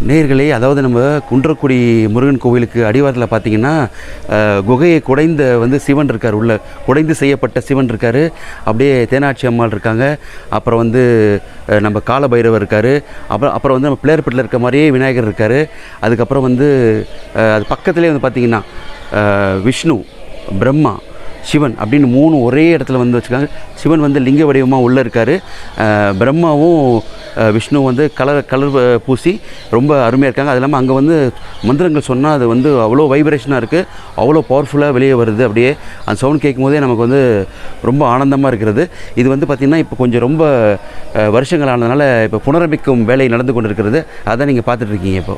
நேயர்களே, அதாவது நம்ம குன்றக்குடி முருகன் கோவிலுக்கு அடிவாரத்தில் பார்த்தீங்கன்னா குகையை குடைந்த சிவன் இருக்கார். உள்ள குடைந்து செய்யப்பட்ட சிவன் இருக்கார். அப்படியே தேனாட்சி அம்மாள் இருக்காங்க. அப்புறம் நம்ம காலபைரவர் இருக்கார். அப்புறம் நம்ம பிள்ளையார்பட்டில் இருக்க மாதிரியே விநாயகர் இருக்கார். அதுக்கப்புறம் அது பக்கத்துலேயே பார்த்திங்கன்னா விஷ்ணு, பிரம்மா, சிவன் அப்படின்னு 3 ஒரே இடத்துல வச்சுருக்காங்க. சிவன் லிங்க வடிவமாக உள்ளே இருக்கார். பிரம்மாவும் விஷ்ணு கலர் பூசி ரொம்ப அருமையாக இருக்காங்க. அது இல்லாமல் அங்கே மந்திரங்கள் சொன்னால் அது அவ்வளோ வைப்ரேஷனாக இருக்குது, அவ்வளோ பவர்ஃபுல்லாக வெளியே வருது. அப்படியே அந்த சவுண்ட் கேட்கும் போதே நமக்கு ரொம்ப ஆனந்தமாக இருக்கிறது. இது பார்த்திங்கன்னா இப்போ கொஞ்சம் ரொம்ப வருஷங்கள் ஆனதுனால இப்போ புனரமைக்கும் வேலை நடந்து கொண்டு இருக்கிறது. அதான் நீங்கள் பார்த்துட்ருக்கீங்க. இப்போ